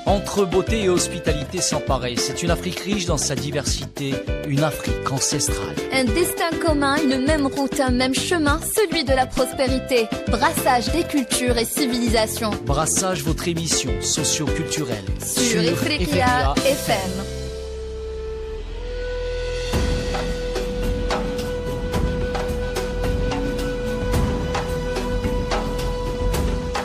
Entre beauté et hospitalité sans pareil, c'est une Afrique riche dans sa diversité, une Afrique ancestrale. Un destin commun, une même route, un même chemin, celui de la prospérité. Brassage des cultures et civilisations. Brassage, votre émission socio-culturelle Sur Ifriqiya FM.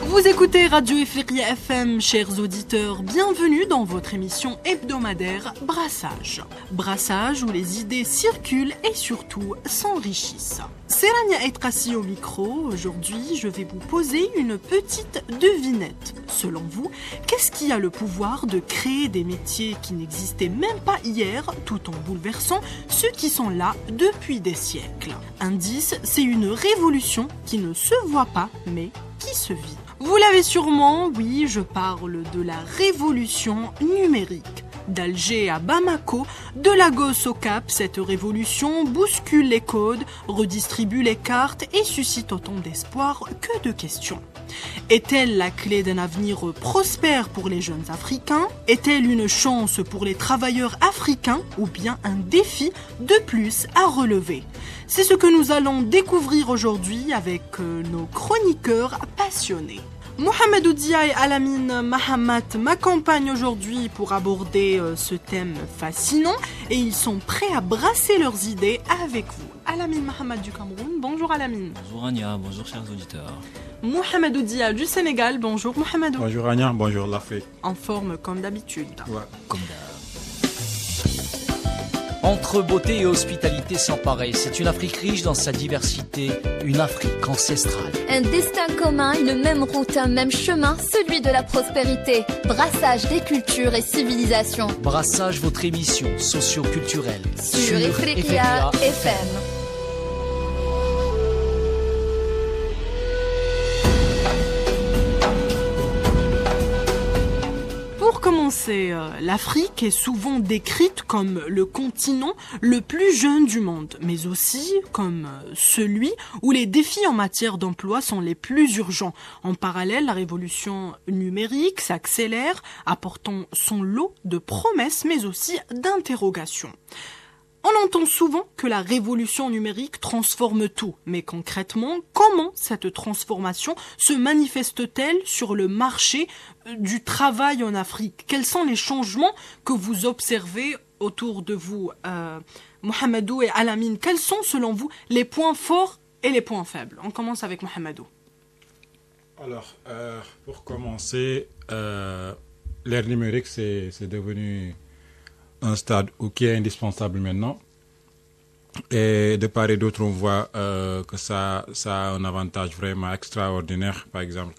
Vous écoutez Radio Ifriqiya FM, chers auditeurs, bienvenue dans votre émission hebdomadaire Brassage. Brassage où les idées circulent et surtout s'enrichissent. C'est Rania Etrassi au micro. Aujourd'hui, je vais vous poser une petite devinette. Selon vous, qu'est-ce qui a le pouvoir de créer des métiers qui n'existaient même pas hier, tout en bouleversant ceux qui sont là depuis des siècles? Indice, c'est une révolution qui ne se voit pas, mais qui se vit. Vous l'avez sûrement, oui, je parle de la révolution numérique. D'Alger à Bamako, de Lagos au Cap, cette révolution bouscule les codes, redistribue les cartes et suscite autant d'espoir que de questions. Est-elle la clé d'un avenir prospère pour les jeunes Africains? Est-elle une chance pour les travailleurs africains ou bien un défi de plus à relever? C'est ce que nous allons découvrir aujourd'hui avec nos chroniqueurs passionnés. Mohamedou Dia et Alamine Mahamat m'accompagnent aujourd'hui pour aborder ce thème fascinant et ils sont prêts à brasser leurs idées avec vous. Alamine Mahamat du Cameroun, bonjour Alamine. Bonjour Ania, bonjour chers auditeurs. Mohamedou Dia du Sénégal, bonjour Mohamedou. Bonjour Ania, bonjour l'Afrique. En forme comme d'habitude. Ouais. Comme d'hab. Entre beauté et hospitalité sans pareil, c'est une Afrique riche dans sa diversité, une Afrique ancestrale. Un destin commun, une même route, un même chemin, celui de la prospérité. Brassage des cultures et civilisations. Brassage, votre émission socio-culturelle Sur Ifriqiya FM. Pour commencer, l'Afrique est souvent décrite comme le continent le plus jeune du monde, mais aussi comme celui où les défis en matière d'emploi sont les plus urgents. En parallèle, la révolution numérique s'accélère, apportant son lot de promesses, mais aussi d'interrogations. On entend souvent que la révolution numérique transforme tout, mais concrètement, comment cette transformation se manifeste-t-elle sur le marché du travail en Afrique? Quels sont les changements que vous observez autour de vous, Mohamedou et Alamine? Quels sont selon vous les points forts et les points faibles? On commence avec Mohamedou. Alors, pour commencer, l'ère numérique, c'est devenu un stade qui est indispensable maintenant. Et de part et d'autre, on voit que ça a un avantage vraiment extraordinaire. Par exemple,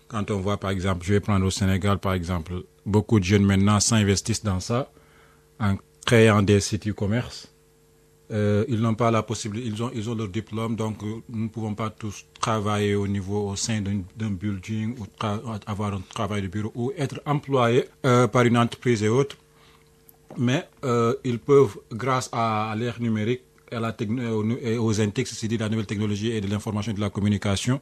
quand on voit, par exemple, je vais prendre au Sénégal, par exemple, beaucoup de jeunes maintenant s'investissent dans ça, en créant des sites e-commerce. Ils n'ont pas la possibilité, ils ont leur diplôme, donc nous ne pouvons pas tous travailler au sein d'un building ou avoir un travail de bureau ou être employés par une entreprise et autres. Mais ils peuvent, grâce à l'ère numérique et aux INTEX, c'est-à-dire la nouvelle technologie et de l'information et de la communication,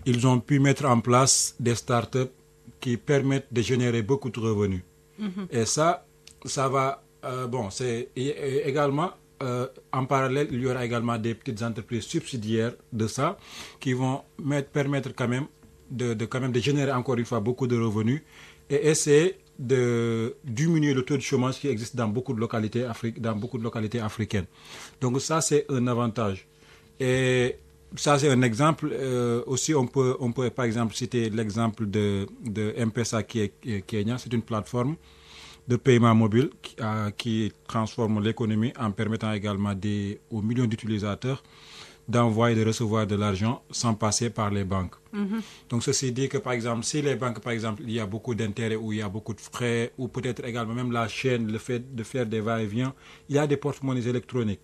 ils ont pu mettre en place des startups qui permettent de générer beaucoup de revenus. Mm-hmm. Et ça va, c'est également, en parallèle, il y aura également des petites entreprises subsidiaires de ça qui vont permettre quand même de générer encore une fois beaucoup de revenus et essayer de diminuer le taux de chômage qui existe dans beaucoup de localités africaines. Donc ça, c'est un avantage. Et ça, c'est un exemple. Aussi, on peut par exemple citer l'exemple de M-Pesa qui est Kenya. C'est une plateforme de paiement mobile qui transforme l'économie en permettant également aux millions d'utilisateurs d'envoyer et de recevoir de l'argent sans passer par les banques. Mm-hmm. Donc ceci dit que par exemple, si les banques, par exemple, il y a beaucoup d'intérêts ou il y a beaucoup de frais, ou peut-être également même la chaîne, le fait de faire des va-et-vient, il y a des porte-monnaies électroniques.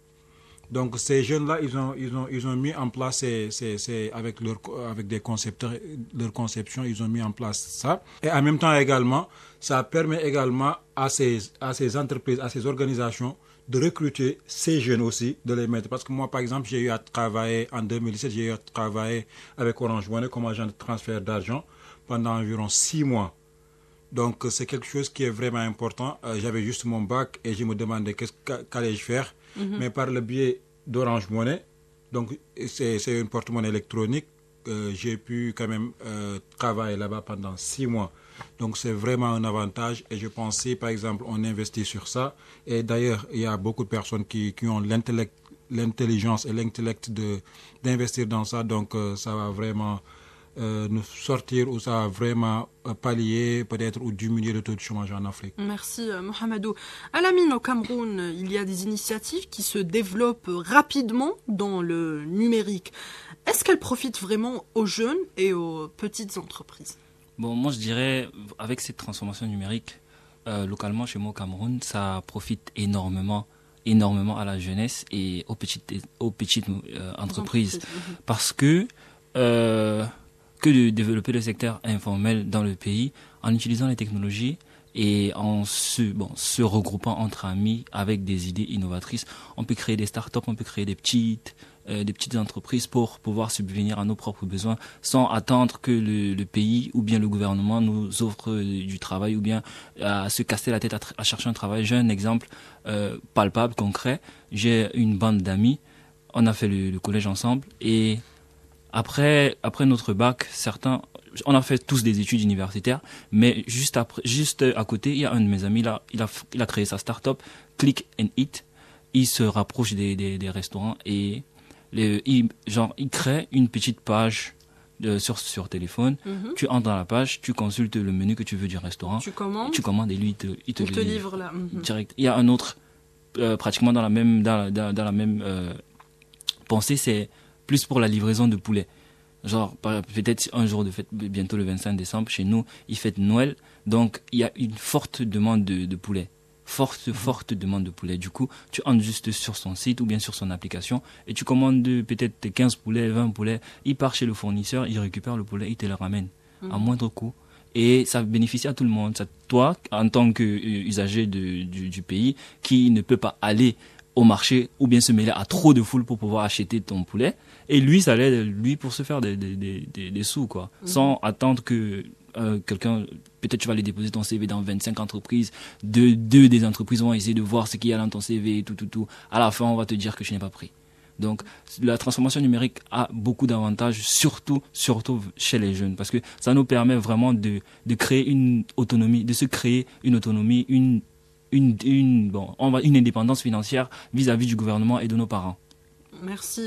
Donc ces jeunes-là, ils ont mis en place avec des concepteurs, leur conception, ils ont mis en place ça. Et en même temps également, ça permet également à ces entreprises, à ces organisations de recruter ces jeunes aussi, de les mettre. Parce que moi, par exemple, j'ai eu à travailler en 2017, j'ai eu à travailler avec Orange Money comme agent de transfert d'argent pendant environ 6 mois. Donc, c'est quelque chose qui est vraiment important. J'avais juste mon bac et je me demandais qu'allais-je faire. Mais par le biais d'Orange Money, donc c'est une porte-monnaie électronique, j'ai pu quand même travailler là-bas pendant 6 mois. Donc, c'est vraiment un avantage. Et je pensais, par exemple, on investit sur ça. Et d'ailleurs, il y a beaucoup de personnes qui ont l'intelligence et l'intellect d'investir dans ça. Donc, ça va vraiment nous sortir ou ça va vraiment pallier peut-être ou diminuer le taux de chômage en Afrique. Merci Mohamedou. Alamine, au Cameroun, il y a des initiatives qui se développent rapidement dans le numérique. Est-ce qu'elles profitent vraiment aux jeunes et aux petites entreprises? Bon, moi je dirais, avec cette transformation numérique, localement chez moi au Cameroun, ça profite énormément à la jeunesse et aux petites entreprises. Parce que de développer le secteur informel dans le pays en utilisant les technologies et en se regroupant entre amis avec des idées innovatrices, on peut créer des startups, on peut créer des petites entreprises pour pouvoir subvenir à nos propres besoins sans attendre que le pays ou bien le gouvernement nous offre du travail ou bien à se casser la tête à chercher un travail. J'ai un exemple palpable, concret. J'ai une bande d'amis, on a fait le collège ensemble et après notre bac, on a fait tous des études universitaires, mais juste à côté, il y a un de mes amis là, il a créé sa start-up, Click and Eat. Il se rapproche des restaurants et il crée une petite page sur téléphone. Tu entres dans la page, tu consultes le menu que tu veux du restaurant. Tu commandes et lui il te livre là. Direct. Il y a un autre pratiquement dans la même pensée, c'est plus pour la livraison de poulet. Genre, peut-être un jour de fête, bientôt le 25 décembre, chez nous, il fête Noël. Donc, il y a une forte demande de poulet. Forte demande de poulet. Du coup, tu entres juste sur son site ou bien sur son application et tu commandes peut-être 15 poulets, 20 poulets. Il part chez le fournisseur, il récupère le poulet, il te le ramène à moindre coût. Et ça bénéficie à tout le monde. Toi, en tant qu'usager du pays, qui ne peut pas aller au marché ou bien se mêler à trop de foule pour pouvoir acheter ton poulet, et lui ça l'aide pour se faire des sous quoi, sans attendre que quelqu'un, peut-être tu vas aller déposer ton CV dans 25 entreprises, deux des entreprises vont essayer de voir ce qu'il y a dans ton CV et tout, à la fin on va te dire que tu n'es pas pris. Donc la transformation numérique a beaucoup d'avantages, surtout chez les jeunes, parce que ça nous permet vraiment de créer une autonomie, une indépendance financière vis-à-vis du gouvernement et de nos parents. Merci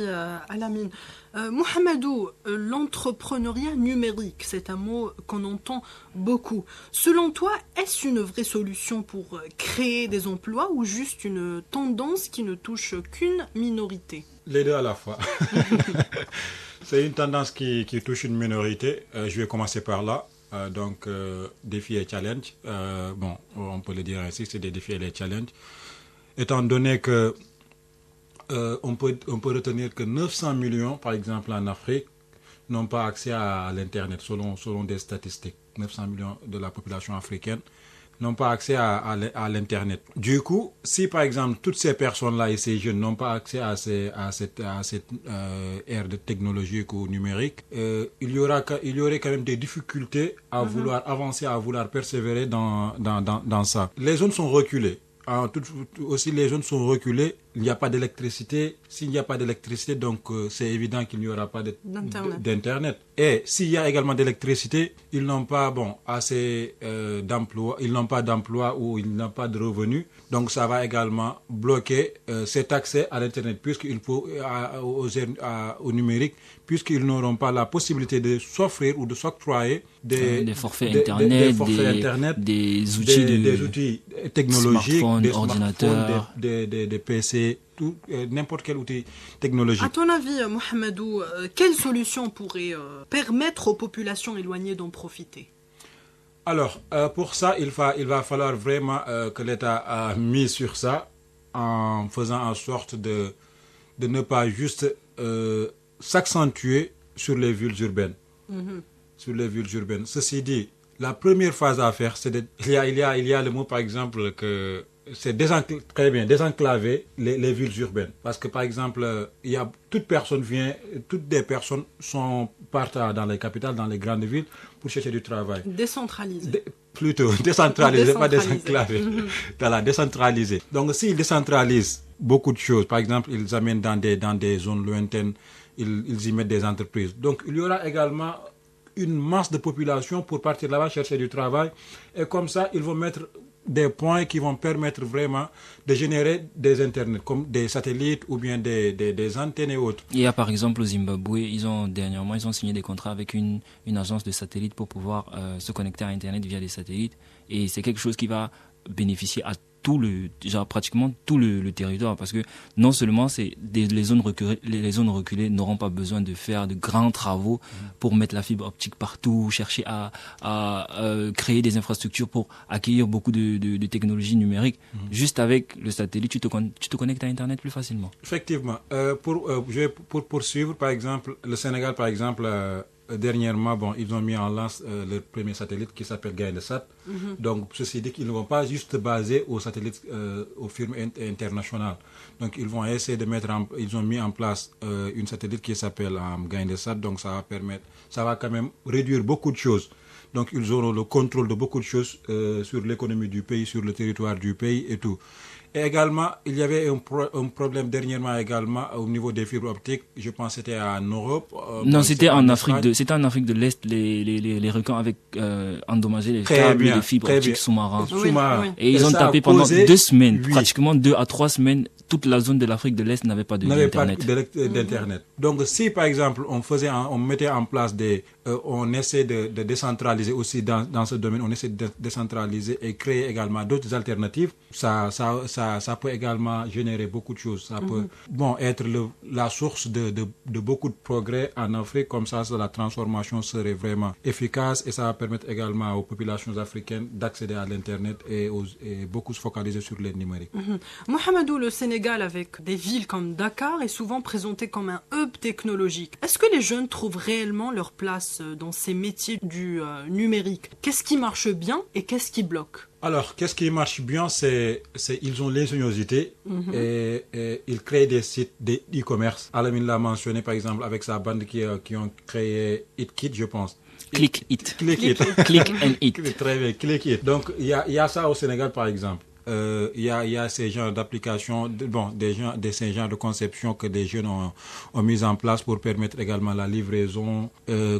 Alamine. Mohamedou, l'entrepreneuriat numérique, c'est un mot qu'on entend beaucoup. Selon toi, est-ce une vraie solution pour créer des emplois ou juste une tendance qui ne touche qu'une minorité? Les deux à la fois. C'est une tendance qui touche une minorité. Je vais commencer par là. Donc, défis et challenges. On peut le dire ainsi, c'est des défis et des challenges. Étant donné que on peut retenir que 900 millions, par exemple, en Afrique, n'ont pas accès à l'Internet, selon des statistiques. 900 millions de la population africaine n'ont pas accès à l'Internet. Du coup, si par exemple toutes ces personnes-là et ces jeunes n'ont pas accès à cette ère de technologique ou numérique, il y aurait quand même des difficultés à vouloir avancer, à vouloir persévérer dans ça. Les zones sont reculées. Aussi, les jeunes sont reculés. Il n'y a pas d'électricité. S'il n'y a pas d'électricité, donc c'est évident qu'il n'y aura pas d'Internet. Et s'il y a également d'électricité, ils n'ont pas assez d'emploi. Ils n'ont pas d'emploi ou ils n'ont pas de revenus. Donc ça va également bloquer cet accès à l'Internet puisqu'il faut au numérique, puisqu'ils n'auront pas la possibilité de s'offrir ou de s'octroyer des forfaits Internet, des outils technologiques, des ordinateurs, des PC, n'importe quel outil technologique. À ton avis, Mohamedou, quelle solution pourrait permettre aux populations éloignées d'en profiter? Alors, pour ça, il va falloir vraiment que l'État mise sur ça en faisant en sorte de ne pas juste s'accentuer sur les villes urbaines. Sur les villes urbaines. Ceci dit, la première phase à faire, c'est il y a le mot par exemple que c'est très bien, désenclaver les villes urbaines. Parce que par exemple, toutes des personnes partent dans les capitales, dans les grandes villes pour chercher du travail. Décentralisé. Plutôt décentralisé, pas désenclavé. Voilà, décentralisé. Donc s'ils décentralisent beaucoup de choses, par exemple, ils amènent dans des zones lointaines, ils y mettent des entreprises. Donc il y aura également une masse de population pour partir là-bas chercher du travail. Et comme ça, ils vont mettre des points qui vont permettre vraiment de générer des internets, comme des satellites ou bien des antennes et autres. Il y a par exemple au Zimbabwe, dernièrement, ils ont signé des contrats avec une agence de satellites pour pouvoir se connecter à Internet via des satellites. Et c'est quelque chose qui va bénéficier à pratiquement tout le territoire, parce que non seulement les zones reculées n'auront pas besoin de faire de grands travaux pour mettre la fibre optique partout, chercher à créer des infrastructures pour accueillir beaucoup de technologies numériques. Juste avec le satellite, tu te connectes à Internet plus facilement. Effectivement. Pour poursuivre, par exemple, le Sénégal, par exemple, dernièrement, ils ont mis en lance leur premier satellite qui s'appelle Gaïndesat. Donc, ceci dit qu'ils ne vont pas juste baser aux satellites, aux firmes internationales. Donc, ils vont essayer ils ont mis en place une satellite qui s'appelle Gaïndesat. Donc, ça va quand même réduire beaucoup de choses. Donc, ils auront le contrôle de beaucoup de choses sur l'économie du pays, sur le territoire du pays et tout. Et également, il y avait un problème dernièrement également au niveau des fibres optiques. Je pense que c'était en Europe. Non, c'était en Afrique de l'Est. Les requins avaient endommagé les câbles et les fibres optiques sous-marins. Et ils ont tapé pendant 2 semaines, pratiquement 2 à 3 semaines. Toute la zone de l'Afrique de l'Est n'avait pas d'Internet. Donc, si par exemple on mettait en place on essaie de décentraliser aussi dans ce domaine, on essaie de décentraliser et créer également d'autres alternatives, ça peut également générer beaucoup de choses. Ça peut être la source de beaucoup de progrès en Afrique. Comme ça, la transformation serait vraiment efficace et ça va permettre également aux populations africaines d'accéder à l'Internet et beaucoup se focaliser sur les numériques. Mohamedou, le Sénégal, avec des villes comme Dakar, est souvent présenté comme un hub technologique. Est-ce que les jeunes trouvent réellement leur place dans ces métiers du numérique? Qu'est-ce qui marche bien et qu'est-ce qui bloque? Alors, qu'est-ce qui marche bien, c'est ils ont l'ingéniosité et ils créent des sites d'e-commerce. Alamine l'a mentionné, par exemple, avec sa bande qui ont créé HitKit, je pense. Click It. Click and It. Très bien, Click It. Donc, il y a ça au Sénégal, par exemple. Il y a ces genres d'applications, ces genres de conceptions que des jeunes ont mis en place pour permettre également la livraison.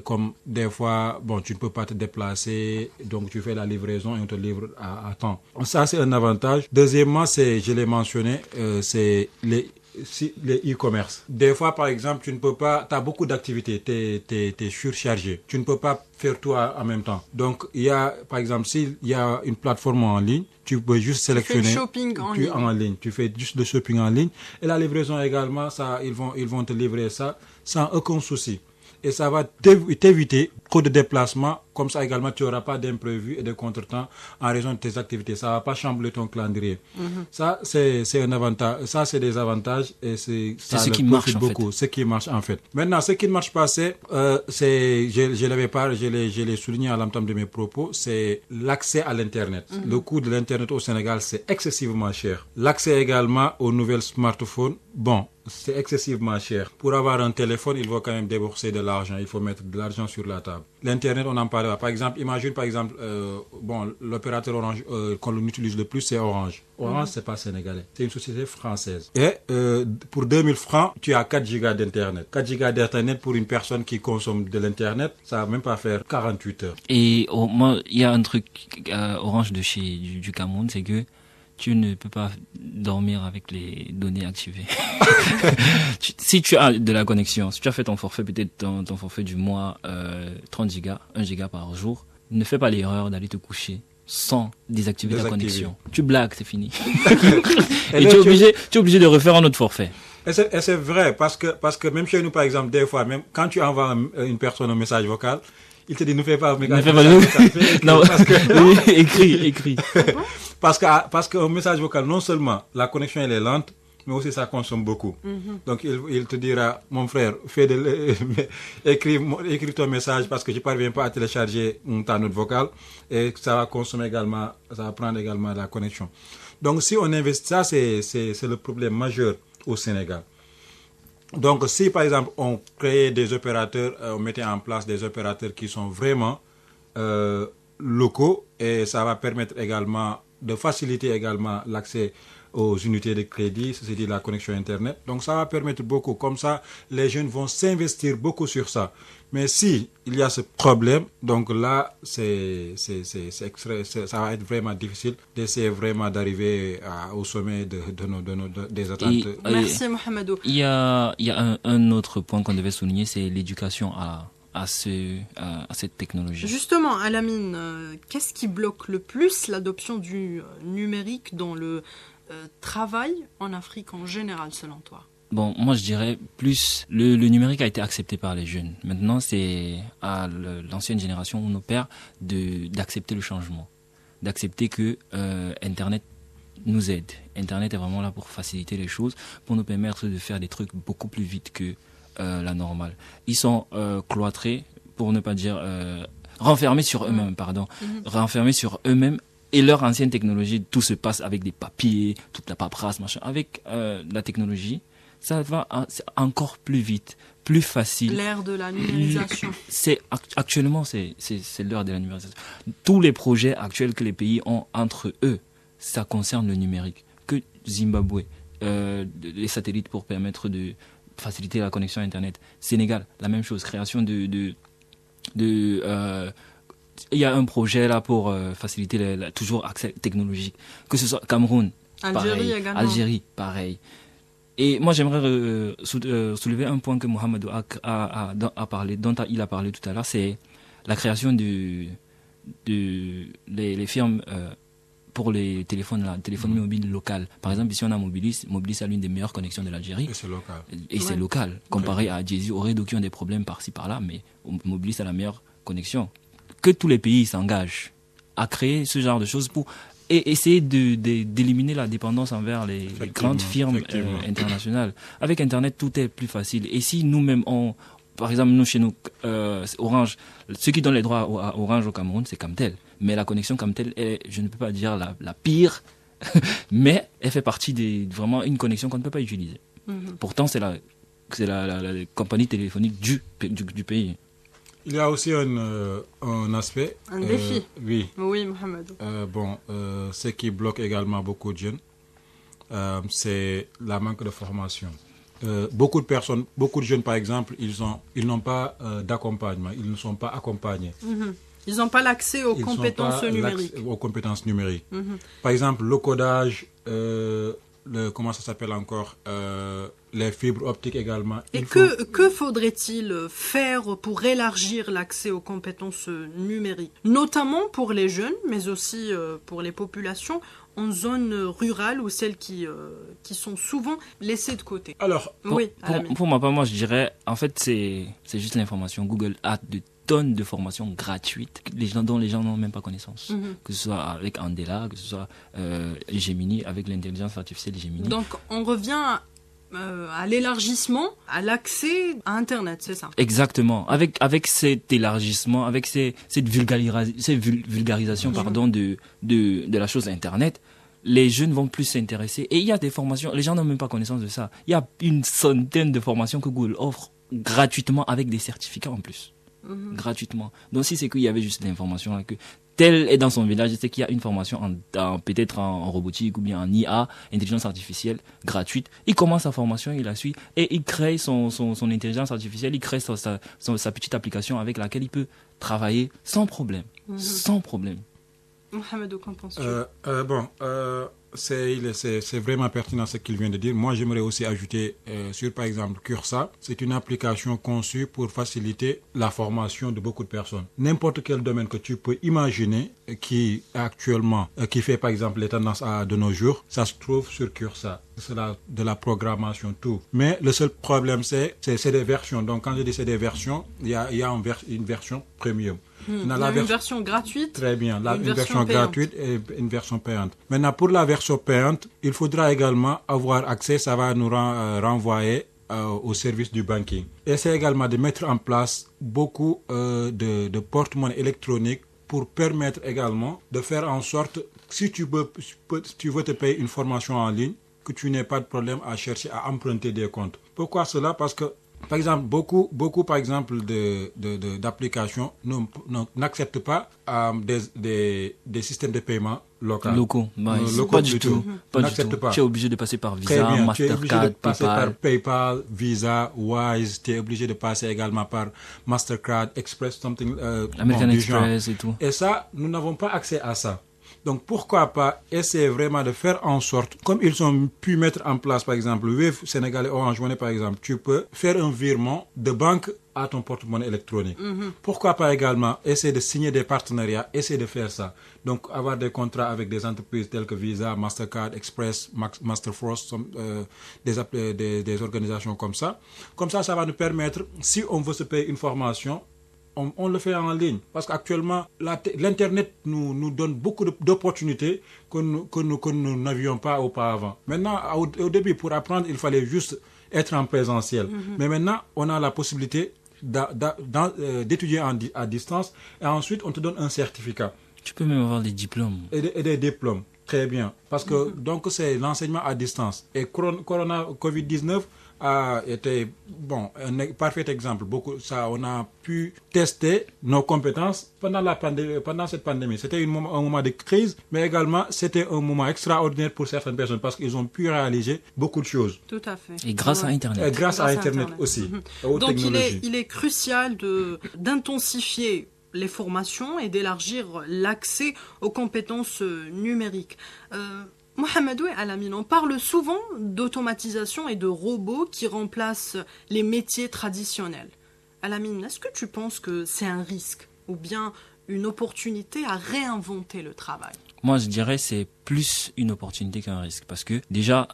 Comme des fois, tu ne peux pas te déplacer, donc tu fais la livraison et on te livre à temps. Ça, c'est un avantage. Deuxièmement, je l'ai mentionné, c'est les e-commerce. Des fois, par exemple, tu as beaucoup d'activités, t'es surchargé. Tu ne peux pas faire tout en même temps. Donc, par exemple, s'il y a une plateforme en ligne, tu peux juste sélectionner. Tu fais le shopping en ligne. Tu fais juste le shopping en ligne. Et la livraison également, ils vont te livrer ça sans aucun souci. Et ça va t'éviter trop de déplacements. Comme ça également, tu n'auras pas d'imprévus et de contretemps en raison de tes activités. Ça ne va pas chambouler ton calendrier. Ça, c'est un avantage. Ça, c'est des avantages et c'est ce qui marche beaucoup. Ce qui marche en fait. Maintenant, ce qui ne marche pas, je l'ai souligné à l'entame de mes propos, c'est l'accès à l'Internet. Le coût de l'Internet au Sénégal, c'est excessivement cher. L'accès également aux nouvelles smartphones, c'est excessivement cher. Pour avoir un téléphone, il faut quand même débourser de l'argent. Il faut mettre de l'argent sur la table. L'Internet, on en parlera. Par exemple, imagine l'opérateur Orange qu'on utilise le plus, c'est Orange. Orange, c'est pas sénégalais. C'est une société française. Et pour 2000 francs, tu as 4 gigas d'Internet. 4 gigas d'Internet pour une personne qui consomme de l'Internet, ça va même pas faire 48 heures. Et moi, il y a un truc Orange de chez du Cameroun, c'est que tu ne peux pas dormir avec les données activées. Si tu as de la connexion, si tu as fait ton forfait, peut-être ton forfait du mois, 30 gigas, 1 giga par jour, ne fais pas l'erreur d'aller te coucher sans désactiver la connexion. Tu blagues, c'est fini. Et tu es obligé de refaire un autre forfait. Et c'est vrai, parce que même chez nous, par exemple, des fois, même quand tu envoies une personne un message vocal, il te dit ne fais pas non, parce que écris. Parce qu'un message vocal, non seulement la connexion elle est lente, mais aussi ça consomme beaucoup. Donc il te dira, mon frère, écris ton message parce que je ne parviens pas à télécharger ta note vocale et ça va consommer également, ça va prendre également la connexion. Donc si on investit, ça c'est le problème majeur au Sénégal. Donc si par exemple on créait des opérateurs, on mettait en place des opérateurs qui sont vraiment locaux, et ça va permettre également de faciliter également l'accès aux unités de crédit, c'est-à-dire la connexion Internet. Donc ça va permettre beaucoup. Comme ça, les jeunes vont s'investir beaucoup sur ça. Mais si il y a ce problème, donc là, ça va être vraiment difficile d'essayer vraiment d'arriver au sommet des attentes. Merci Mohamedou. Il y a un autre point qu'on devait souligner, c'est l'éducation à cette technologie. Justement, Alamine, qu'est-ce qui bloque le plus l'adoption du numérique dans le travail en Afrique en général, selon toi? Bon, moi je dirais plus le numérique a été accepté par les jeunes. Maintenant, c'est à l'ancienne génération, nos pères, d'accepter le changement, d'accepter que Internet nous aide. Internet est vraiment là pour faciliter les choses, pour nous permettre de faire des trucs beaucoup plus vite que la normale. Ils sont cloîtrés, pour ne pas dire renfermés sur eux-mêmes, renfermés sur eux-mêmes. Et leur ancienne technologie, tout se passe avec des papiers, toute la paperasse, machin. Avec la technologie, ça va encore plus vite, plus facile. L'ère de la numérisation. Actuellement, c'est l'heure de la numérisation. Tous les projets actuels que les pays ont entre eux, ça concerne le numérique. Que Zimbabwe, les satellites pour permettre de faciliter la connexion Internet. Sénégal, la même chose, création il y a un projet là pour faciliter toujours accès technologique. Que ce soit Cameroun, pareil. Algérie, pareil. Et moi, j'aimerais soulever un point que Mohamed a parlé, dont il a parlé tout à l'heure, c'est la création les firmes pour les téléphonie mobile locale. Par exemple, ici on a Mobilis. Mobilis a l'une des meilleures connexions de l'Algérie. Et c'est local. Et c'est local, comparé à Djezzy, Oredo qui ont des problèmes par-ci par-là, mais Mobilis a la meilleure connexion. Que tous les pays s'engagent à créer ce genre de choses pour essayer d'éliminer la dépendance envers les grandes firmes internationales. Avec Internet, tout est plus facile. Et si nous-mêmes, par exemple, chez nous, Orange, ceux qui donnent les droits à Orange au Cameroun, c'est Camtel. Mais la connexion Camtel est, je ne peux pas dire la pire, mais elle fait partie vraiment une connexion qu'on ne peut pas utiliser. Pourtant, c'est la compagnie téléphonique du pays. Il y a aussi un aspect. Un défi. Oui. Oui, Mohamed. Ce qui bloque également beaucoup de jeunes, c'est la manque de formation. Beaucoup de jeunes, par exemple, ils n'ont pas d'accompagnement, ils ne sont pas accompagnés. Ils n'ont pas l'accès aux compétences numériques. Par exemple, le codage, comment ça s'appelle encore, les fibres optiques également. Et que faudrait-il faire pour élargir l'accès aux compétences numériques, notamment pour les jeunes, mais aussi pour les populations en zone rurale ou celles qui sont souvent laissées de côté? Alors, pour ma part, moi je dirais, en fait, c'est juste l'information. Google a de tonnes de formations gratuites dont les gens n'ont même pas connaissance. Que ce soit avec Andela, que ce soit Gemini, avec l'intelligence artificielle Gemini. Donc on revient à l'élargissement, à l'accès à Internet, c'est ça? Exactement. Avec cet élargissement, avec cette vulgarisation de la chose Internet, les jeunes vont plus s'intéresser. Et il y a des formations, les gens n'ont même pas connaissance de ça. Il y a une centaine de formations que Google offre gratuitement avec des certificats en plus. Gratuitement. Donc si c'est qu'il y avait juste l'information là, que tel est dans son village, c'est qu'il y a une formation peut-être en robotique ou bien en IA, intelligence artificielle, gratuite. Il commence sa formation, il la suit et il crée son intelligence artificielle, il crée sa petite application avec laquelle il peut travailler sans problème. Sans problème. Mohamed, qu'en penses-tu? C'est vraiment pertinent ce qu'il vient de dire. Moi, j'aimerais aussi ajouter sur, par exemple, Cursa. C'est une application conçue pour faciliter la formation de beaucoup de personnes. N'importe quel domaine que tu peux imaginer qui fait, par exemple, les tendances de nos jours, ça se trouve sur Cursa. C'est de la programmation, tout. Mais le seul problème, c'est des versions. Donc, quand je dis c'est des versions, il y a une version premium. Il y a une version gratuite. Très bien. Une version gratuite et une version payante. Maintenant, pour la version payante, il faudra également avoir accès, ça va nous renvoyer au service du banking. Et c'est également de mettre en place beaucoup de porte-monnaie électroniques pour permettre également de faire en sorte, si tu veux te payer une formation en ligne, que tu n'aies pas de problème à chercher à emprunter des comptes. Pourquoi cela? Parce que, par exemple, beaucoup par exemple, d'applications n'acceptent pas des systèmes de paiement locaux. Locaux Pas du tout. Tu es obligé de passer par Visa, Mastercard, tu es obligé de passer PayPal. par PayPal, Visa, Wise, tu es obligé de passer également par Mastercard, Express, American du genre. Express et tout. Et ça, nous n'avons pas accès à ça. Donc pourquoi pas essayer vraiment de faire en sorte, comme ils ont pu mettre en place par exemple Wave Sénégal et Orange Money par exemple, tu peux faire un virement de banque à ton porte-monnaie électronique. Pourquoi pas également essayer de signer des partenariats, essayer de faire ça. Donc avoir des contrats avec des entreprises telles que Visa, Mastercard, Express, Masterfrost, des organisations comme ça. Comme ça, ça va nous permettre, si on veut se payer une formation, on le fait en ligne. Parce qu'actuellement, l'Internet nous donne beaucoup d'opportunités que nous n'avions pas auparavant. Maintenant, au début, pour apprendre, il fallait juste être en présentiel. Mais maintenant, on a la possibilité d'étudier à distance et ensuite, on te donne un certificat. Tu peux même avoir des diplômes. Et des diplômes. Très bien. Parce que donc c'est l'enseignement à distance. Et Covid-19 a été un parfait exemple. On a pu tester nos compétences pendant cette pandémie. C'était un moment de crise, mais également c'était un moment extraordinaire pour certaines personnes parce qu'ils ont pu réaliser beaucoup de choses. Tout à fait. Et grâce à Internet. Et grâce à Internet aussi. Aux Donc technologies. il est crucial d'intensifier les formations et d'élargir l'accès aux compétences numériques. Mohamedou et Alamine, on parle souvent d'automatisation et de robots qui remplacent les métiers traditionnels. Alamine, est-ce que tu penses que c'est un risque ou bien une opportunité à réinventer le travail? Moi, je dirais que c'est plus une opportunité qu'un risque. Parce que déjà,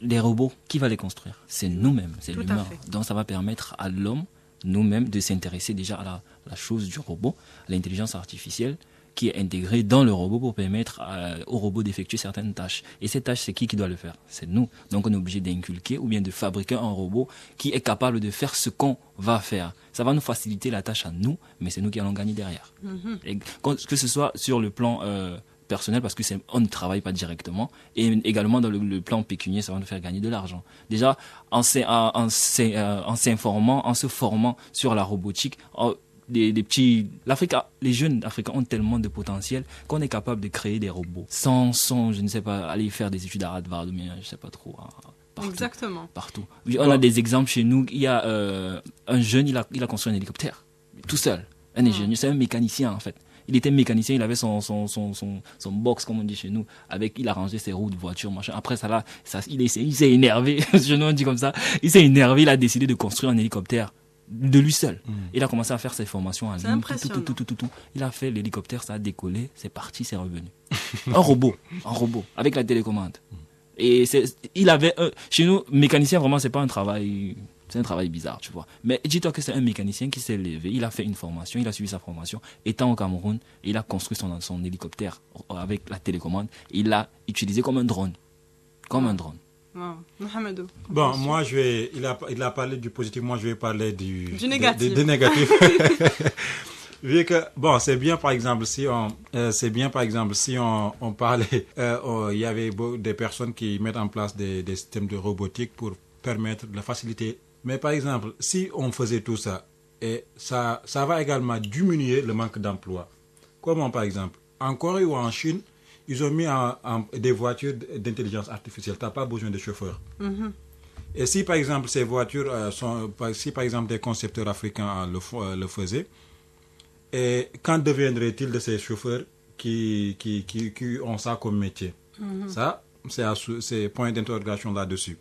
les robots, qui va les construire? C'est nous-mêmes, c'est l'humain. Donc ça va permettre à l'homme, nous-mêmes, de s'intéresser déjà à la chose du robot, l'intelligence artificielle, qui est intégrée dans le robot pour permettre au robot d'effectuer certaines tâches. Et ces tâches, c'est qui doit le faire? C'est nous. Donc on est obligé d'inculquer ou bien de fabriquer un robot qui est capable de faire ce qu'on va faire. Ça va nous faciliter la tâche à nous, mais c'est nous qui allons gagner derrière. Et que ce soit sur le plan personnel, parce que on ne travaille pas directement, et également dans le plan pécunier, ça va nous faire gagner de l'argent. Déjà, en s'informant, en se formant sur la robotique, les jeunes africains ont tellement de potentiel qu'on est capable de créer des robots sans je ne sais pas, aller faire des études à Harvard, mais je sais pas trop. Partout, exactement. Partout. On a des exemples chez nous. Il y a un jeune, il a construit un hélicoptère tout seul. Un ingénieur, c'est un mécanicien en fait. Il était mécanicien, il avait son box, comme on dit chez nous, il a rangé ses roues de voiture, machin. Après il s'est énervé, chez nous on dit comme ça, il s'est énervé, il a décidé de construire un hélicoptère de lui seul. Il a commencé à faire ses formations en ligne. C'est impressionnant. Tout. Il a fait l'hélicoptère, ça a décollé, c'est parti, c'est revenu. Un robot, avec la télécommande. Et chez nous, mécanicien, vraiment, c'est pas un travail, c'est un travail bizarre, tu vois. Mais dis-toi que c'est un mécanicien qui s'est levé, il a fait une formation, il a suivi sa formation, étant au Cameroun, il a construit son hélicoptère avec la télécommande, il l'a utilisé comme un drone. Mohamedou. Bon, moi, il a parlé du positif, moi, je vais parler du négatif. Du négatif. Vu que, c'est bien, par exemple, si on parlait, il y avait des personnes qui mettent en place des systèmes de robotique pour permettre de la faciliter. Mais par exemple, si on faisait tout ça, et ça va également diminuer le manque d'emploi. Comment, par exemple? En Corée ou en Chine, ils ont mis des voitures d'intelligence artificielle. Tu n'as pas besoin de chauffeur. Et si, par exemple, ces voitures si, par exemple, des concepteurs africains le faisaient, et qu'en deviendrait-il de ces chauffeurs qui ont ça comme métier? Ça, c'est point d'interrogation là-dessus.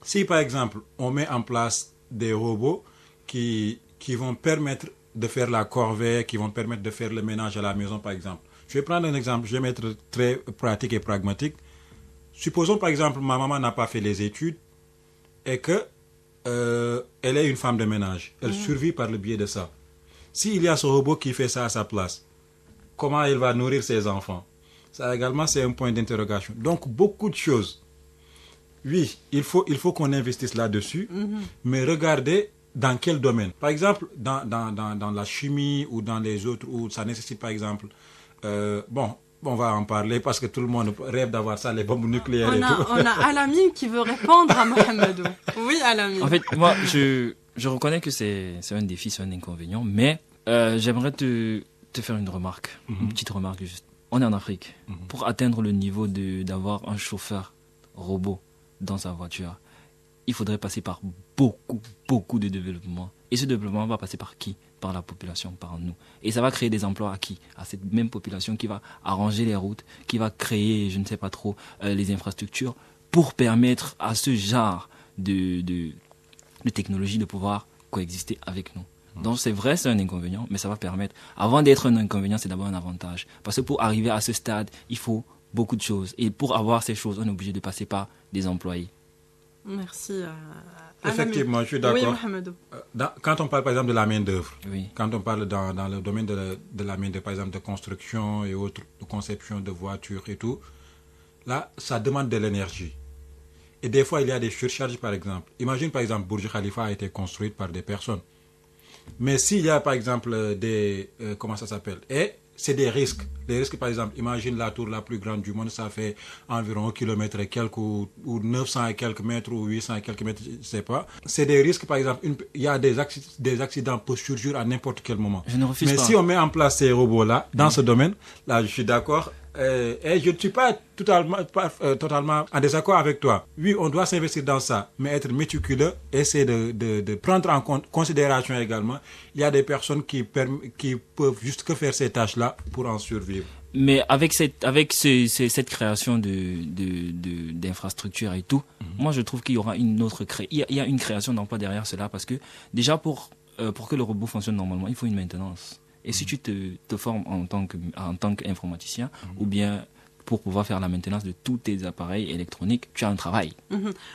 Si, par exemple, on met en place des robots qui vont permettre de faire la corvée, qui vont permettre de faire le ménage à la maison, par exemple. Je vais prendre un exemple, je vais mettre très pratique et pragmatique. Supposons, par exemple, ma maman n'a pas fait les études et que elle est une femme de ménage. Elle survit par le biais de ça. S'il y a ce robot qui fait ça à sa place, comment elle va nourrir ses enfants? Ça également, c'est un point d'interrogation. Donc, beaucoup de choses. Oui, il faut qu'on investisse là-dessus, mais regardez dans quel domaine. Par exemple, dans la chimie ou dans les autres, où ça nécessite par exemple... on va en parler parce que tout le monde rêve d'avoir ça, les bombes nucléaires et tout. On a Alamine qui veut répondre à Mohamedou. Oui, Alamine. En fait, moi, je reconnais que c'est un défi, c'est un inconvénient, mais j'aimerais te faire une remarque, une petite remarque juste. On est en Afrique. Pour atteindre le niveau d'avoir un chauffeur robot dans sa voiture, il faudrait passer par beaucoup de développement. Et ce développement va passer par qui? Par la population, par nous. Et ça va créer des emplois à qui? À cette même population qui va arranger les routes, qui va créer, je ne sais pas trop, les infrastructures pour permettre à ce genre de technologie de pouvoir coexister avec nous. Donc c'est vrai, c'est un inconvénient, mais ça va permettre, avant d'être un inconvénient, c'est d'abord un avantage. Parce que pour arriver à ce stade, il faut beaucoup de choses. Et pour avoir ces choses, on est obligé de passer par des employés. Merci. Effectivement, je suis d'accord. Oui, Mohamedou. Quand on parle par exemple de la main-d'œuvre, Oui. quand on parle dans le domaine de la main-d'œuvre, par exemple de construction et autres, de conception de voitures et tout, là, ça demande de l'énergie. Et des fois, il y a des surcharges, par exemple. Imagine, par exemple, Burj Khalifa a été construite par des personnes. Mais s'il y a, par exemple, des... comment ça s'appelle? Et c'est des risques. Les risques, par exemple, imagine la tour la plus grande du monde, ça fait environ 1 km et quelques, ou 900 et quelques mètres, ou 800 et quelques mètres, je ne sais pas. C'est des risques, par exemple, il y a des accidents peuvent surgir à n'importe quel moment. Je ne refuse Mais pas. si on met en place ces robots-là, dans ce domaine, là, je suis d'accord. Et je ne suis pas totalement en désaccord avec toi. Oui, on doit s'investir dans ça, mais être méticuleux, essayer de prendre en considération également. Il y a des personnes qui peuvent juste que faire ces tâches-là pour en survivre. Mais avec cette création d'infrastructures et tout, moi je trouve qu'il y aura une autre il y a une création d'emplois derrière cela, parce que déjà pour que le robot fonctionne normalement, il faut une maintenance. Et si tu te formes en tant qu'informaticien, ou bien pour pouvoir faire la maintenance de tous tes appareils électroniques, tu as un travail.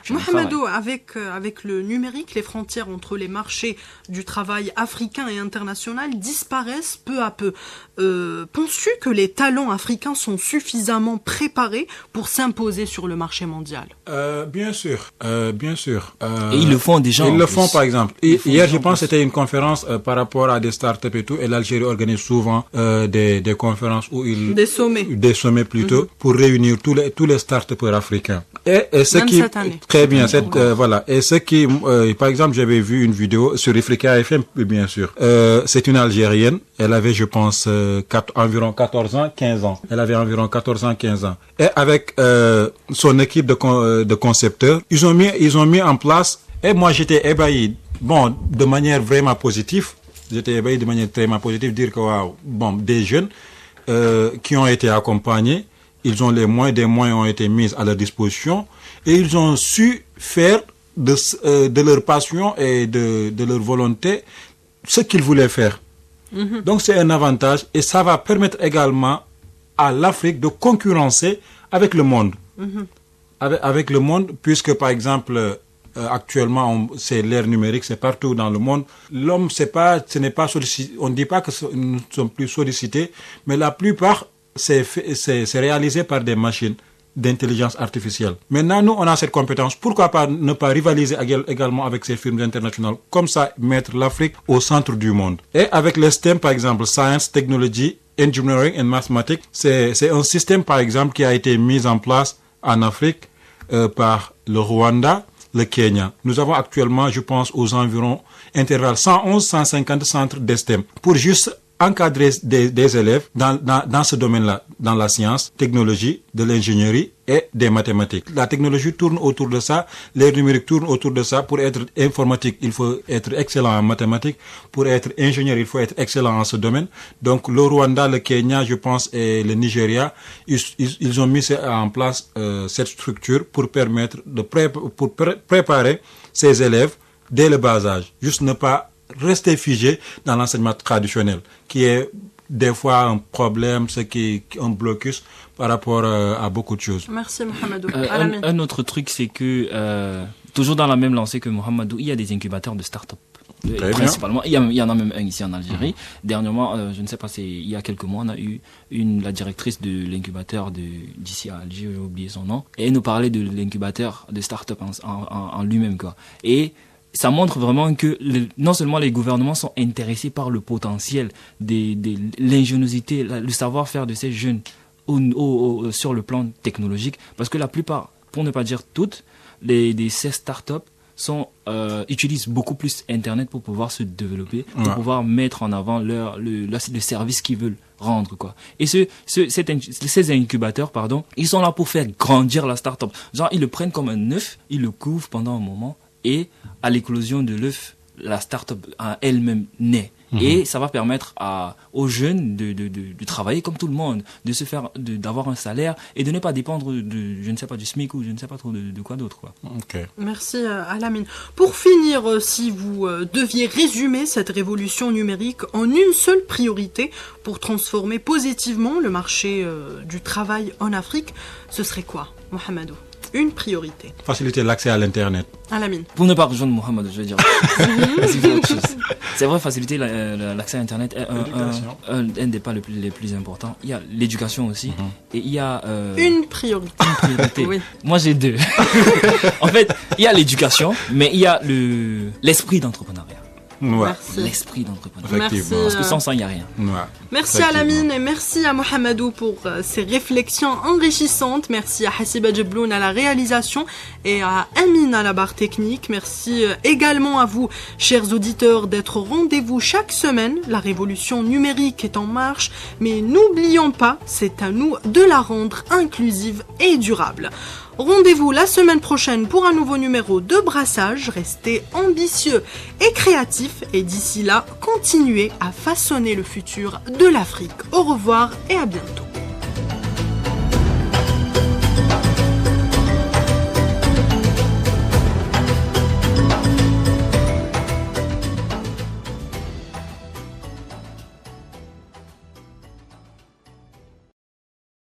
Mohamedou, avec le numérique, les frontières entre les marchés du travail africain et international disparaissent peu à peu. Penses-tu que les talents africains sont suffisamment préparés pour s'imposer sur le marché mondial? Bien sûr, bien sûr. Et ils le font déjà. Ils le font, par exemple. Hier, je pense que c'était une conférence par rapport à des startups et tout, et l'Algérie organise souvent des conférences où des sommets plutôt, pour réunir tous les start-upers africains. Et ce même qui cette année. Très bien, voilà. Et ce qui, par exemple, j'avais vu une vidéo sur Africa FM, bien sûr. C'est une Algérienne. Elle avait, je pense, environ 14 ans, 15 ans. Elle avait environ 14 ans, 15 ans. Et avec son équipe de concepteurs, ils ont mis en place. Et moi, j'étais ébahi. Bon, de manière vraiment positive. J'étais ébahi de manière vraiment positive, dire que waouh, bon, des jeunes qui ont été accompagnés. Ils ont les moyens, des moyens ont été mis à leur disposition et ils ont su faire de leur passion et de leur volonté ce qu'ils voulaient faire. Donc c'est un avantage et ça va permettre également à l'Afrique de concurrencer avec le monde. Avec le monde, puisque par exemple actuellement c'est l'ère numérique, c'est partout dans le monde. L'homme ce n'est pas sollicité, on ne dit pas que nous ne sommes plus sollicités, mais la plupart c'est réalisé par des machines d'intelligence artificielle. Maintenant, nous, on a cette compétence. Pourquoi ne pas rivaliser également avec ces firmes internationales? Comme ça, mettre l'Afrique au centre du monde. Et avec les STEM, par exemple, Science, Technology, Engineering and Mathematics, c'est un système, par exemple, qui a été mis en place en Afrique par le Rwanda, le Kenya. Nous avons actuellement, je pense, aux environs intervalles 111-150 centres de STEM pour juste encadrer des élèves dans ce domaine-là, dans la science, technologie, de l'ingénierie et des mathématiques. La technologie tourne autour de ça, l'ère numérique tourne autour de ça. Pour être informatique, il faut être excellent en mathématiques. Pour être ingénieur, il faut être excellent en ce domaine. Donc le Rwanda, le Kenya, je pense, et le Nigeria, ils ont mis en place cette structure pour permettre pour préparer ces élèves dès le bas âge. Juste ne pas rester figé dans l'enseignement traditionnel, qui est des fois un problème, un blocus par rapport à beaucoup de choses. Merci Mohamedou. Un autre truc, c'est que, toujours dans la même lancée que Mohamedou, il y a des incubateurs de start-up. Principalement, il y en a même un ici en Algérie. Dernièrement, je ne sais pas, il y a quelques mois, on a eu la directrice de l'incubateur d'ici à Alger, j'ai oublié son nom, et elle nous parlait de l'incubateur de start-up en lui-même, quoi. Et ça montre vraiment que non seulement les gouvernements sont intéressés par le potentiel, l'ingéniosité, le savoir-faire de ces jeunes sur le plan technologique, parce que la plupart, pour ne pas dire toutes, ces startups utilisent beaucoup plus Internet pour pouvoir se développer, pour pouvoir mettre en avant le service qu'ils veulent rendre, quoi. Et ces incubateurs, ils sont là pour faire grandir la startup. Genre, ils le prennent comme un œuf, ils le couvrent pendant un moment, et à l'éclosion de l'œuf, la startup elle-même naît. Et ça va permettre aux jeunes de travailler comme tout le monde, d'avoir un salaire et de ne pas dépendre je ne sais pas, du SMIC ou je ne sais pas trop de quoi d'autre, quoi. Okay. Merci Alamine. Pour finir, si vous deviez résumer cette révolution numérique en une seule priorité pour transformer positivement le marché du travail en Afrique, ce serait quoi, Mohamedou? Une priorité. Faciliter l'accès à l'Internet. Alamine. Pour ne pas rejoindre Mohamed, je veux dire. C'est vrai, faciliter l'accès à Internet est un des pas les plus importants. Il y a l'éducation aussi. Et il y a... Une priorité. Oui. Moi, j'ai deux. En fait, il y a l'éducation, mais il y a l'esprit d'entrepreneuriat. Ouais. L'esprit d'entrepreneuriat. Effectivement. Parce que sans ça, il n'y a rien. Ouais. Merci à Alamine et merci à Mohamedou pour ces réflexions enrichissantes. Merci à Hassiba Djebloun à la réalisation et à Amine à la barre technique. Merci également à vous, chers auditeurs, d'être au rendez-vous chaque semaine. La révolution numérique est en marche, mais n'oublions pas, c'est à nous de la rendre inclusive et durable. Rendez-vous la semaine prochaine pour un nouveau numéro de Brassage. Restez ambitieux et créatifs et d'ici là, continuez à façonner le futur de l'Afrique. Au revoir et à bientôt.